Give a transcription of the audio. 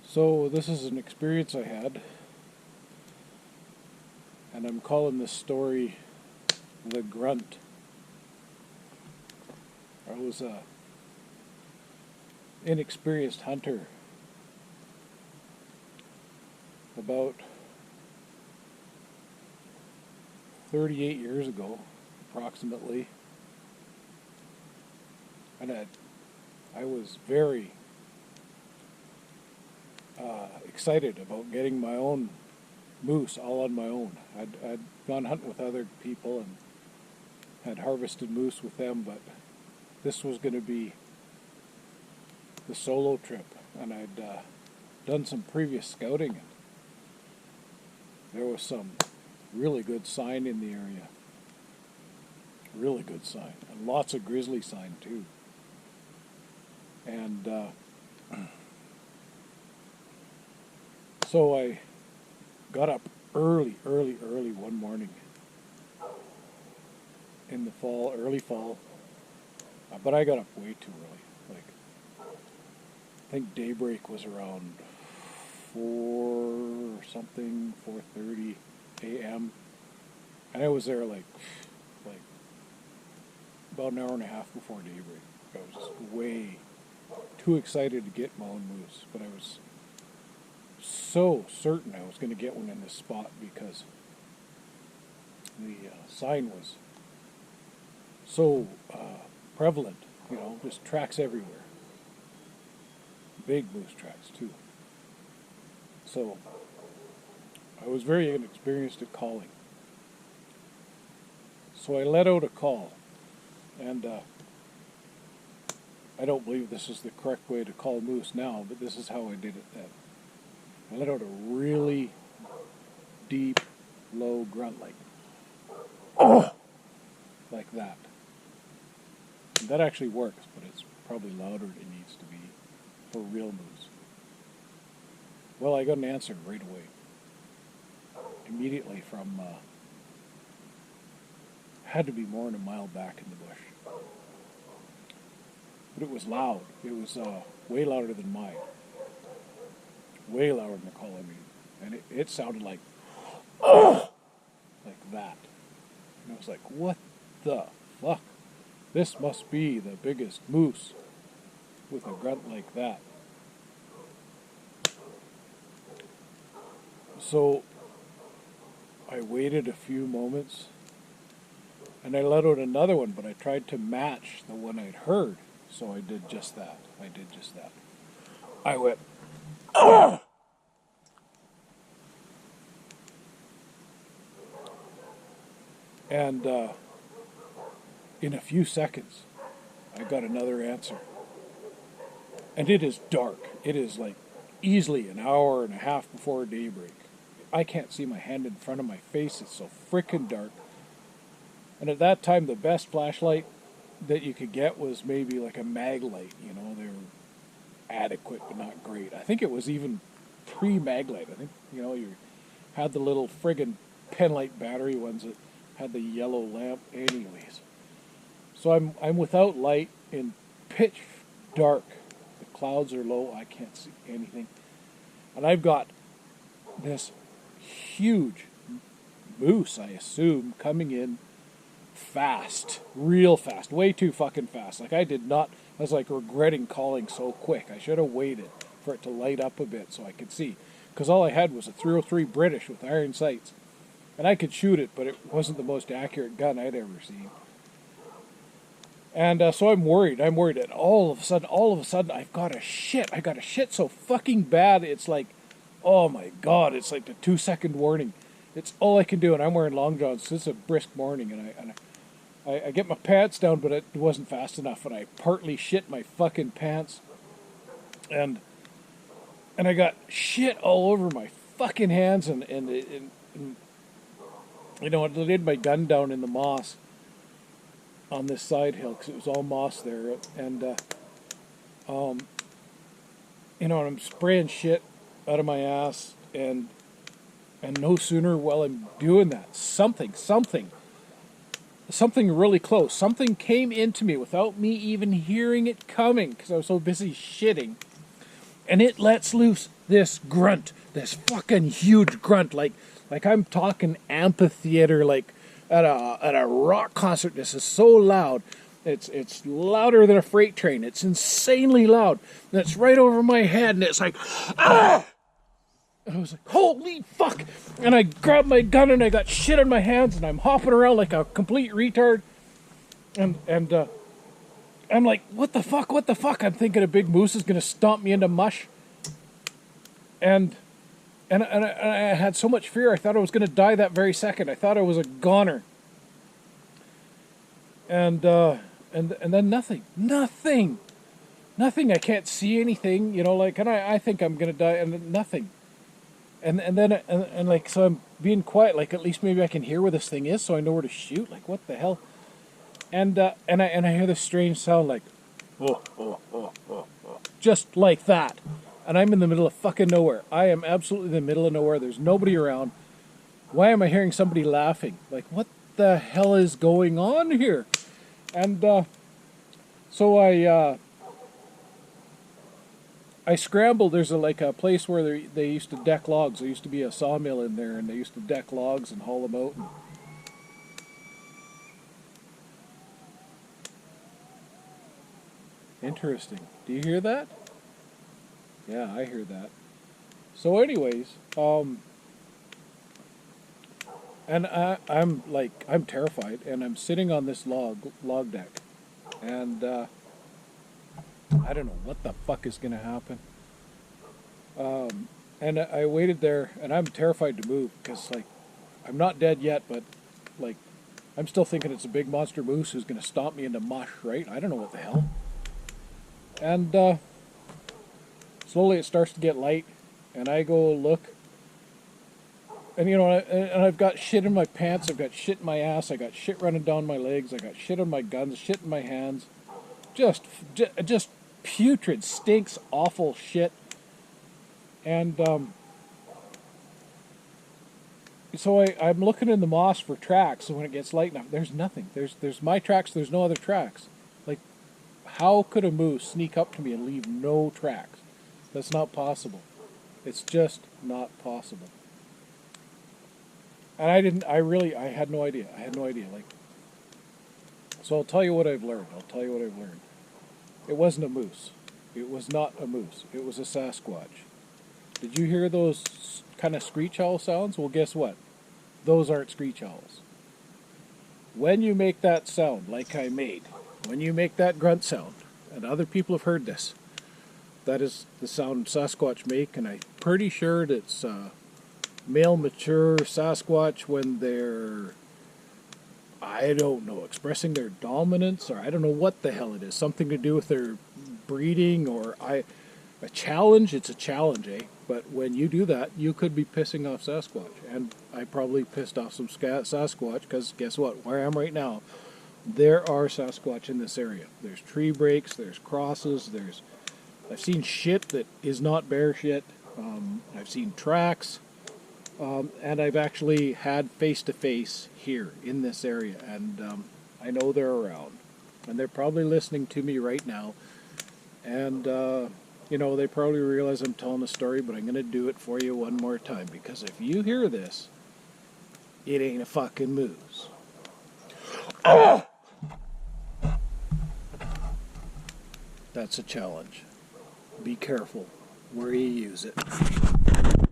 So this is an experience I had, and I'm calling this story The Grunt. I was a inexperienced hunter about 38 years ago, approximately, and I was very excited about getting my own moose all on my own. I'd gone hunting with other people and had harvested moose with them, but this was going to be the solo trip, and I'd done some previous scouting, and there was some really good sign in the area. Really good sign, and lots of grizzly sign too. And so I got up early one morning in the fall, early fall, but I got up way too early. Like, I think daybreak was around 4:30 a.m. and I was there like about an hour and a half before daybreak. I was just way too excited to get my own moose, but I was so certain I was going to get one in this spot because the sign was so prevalent, just tracks everywhere. Big moose tracks too. So I was very inexperienced at calling. So I let out a call, and I don't believe this is the correct way to call moose now, but this is how I did it then. I let out a really deep, low grunt, like, oh, like that. And that actually works, but it's probably louder than it needs to be for real moose. Well, I got an answer right away, immediately from, had to be more than a mile back in the bush. But it was loud. It was way louder than mine. Way louder than the call, I mean. And it sounded like, oh, like that. And I was like, what the fuck? This must be the biggest moose with a grunt like that. So I waited a few moments and I let out another one, but I tried to match the one I'd heard. So I did just that. I went, oh! And in a few seconds, I got another answer. And it is dark. It is like easily an hour and a half before daybreak. I can't see my hand in front of my face. It's so frickin' dark. And at that time, the best flashlight that you could get was maybe like a mag light. They were adequate but not great. I think it was even pre-mag light. I think, you had the little friggin' pen light battery ones that had the yellow lamp anyways. So I'm without light in pitch dark. The clouds are low. I can't see anything. And I've got this huge moose, I assume, coming in fast, real fast, way too fucking fast. Like I was like regretting calling so quick. I should have waited for it to light up a bit so I could see. Because all I had was a 303 British with iron sights. And I could shoot it, but it wasn't the most accurate gun I'd ever seen. And so I'm worried. And all of a sudden, I got a shit so fucking bad. It's like, oh my God, it's like the 2-second warning. It's all I can do, and I'm wearing long johns, so it's a brisk morning, and I get my pants down, but it wasn't fast enough, and I partly shit my fucking pants, and I got shit all over my fucking hands, and I laid my gun down in the moss on this side hill, because it was all moss there, and I'm spraying shit out of my ass, and no sooner while I'm doing that, something really close, something came into me without me even hearing it coming, because I was so busy shitting, and it lets loose this grunt, this fucking huge grunt, like I'm talking amphitheater, like at a rock concert. This is so loud. It's louder than a freight train. It's insanely loud. And it's right over my head, and it's like, ah! And I was like, holy fuck! And I grabbed my gun, and I got shit in my hands, and I'm hopping around like a complete retard. And I'm like, what the fuck? What the fuck? I'm thinking a big moose is gonna stomp me into mush. And I had so much fear. I thought I was gonna die that very second. I thought I was a goner. And then nothing. I can't see anything, you know, like, and I think I'm gonna die, and then nothing. And then like, so I'm being quiet, like, at least maybe I can hear where this thing is, so I know where to shoot. Like, what the hell? And I hear this strange sound, like, just like that. And I'm in the middle of fucking nowhere. I am absolutely in the middle of nowhere. There's nobody around. Why am I hearing somebody laughing? Like, what the hell is going on here? And so I scrambled. There's a place where they used to deck logs. There used to be a sawmill in there, and they used to deck logs and haul them out. Interesting. Do you hear that? Yeah, I hear that. So anyways, and I'm terrified, and I'm sitting on this log deck, and I don't know what the fuck is gonna happen. And I waited there, and I'm terrified to move, because, like, I'm not dead yet, but, like, I'm still thinking it's a big monster moose who's gonna stomp me into mush, right? I don't know what the hell. And slowly it starts to get light, and I go look, and, you know, and I've got shit in my pants, I've got shit in my ass, I got shit running down my legs, I got shit on my guns, shit in my hands, just putrid, stinks, awful shit. And so I'm looking in the moss for tracks, and when it gets light enough, there's nothing. There's my tracks, there's no other tracks. Like, how could a moose sneak up to me and leave no tracks? That's not possible. It's just not possible. And I had no idea. Like, so I'll tell you what I've learned. It wasn't a moose. It was not a moose. It was a Sasquatch. Did you hear those kind of screech owl sounds? Well, guess what? Those aren't screech owls. When you make that sound, like I made, when you make that grunt sound, and other people have heard this, that is the sound Sasquatch make, and I'm pretty sure it's male mature Sasquatch when they're, I don't know, expressing their dominance, or I don't know what the hell it is. Something to do with their breeding, or a challenge. It's a challenge, eh? But when you do that, you could be pissing off Sasquatch. And I probably pissed off some Sasquatch, because guess what? Where I am right now, there are Sasquatch in this area. There's tree breaks, there's crosses, I've seen shit that is not bear shit. I've seen tracks. And I've actually had face-to-face here in this area. And I know they're around. And they're probably listening to me right now. And, you know, they probably realize I'm telling a story, but I'm going to do it for you one more time. Because if you hear this, it ain't a fucking moose. Oh! That's a challenge. Be careful where you use it.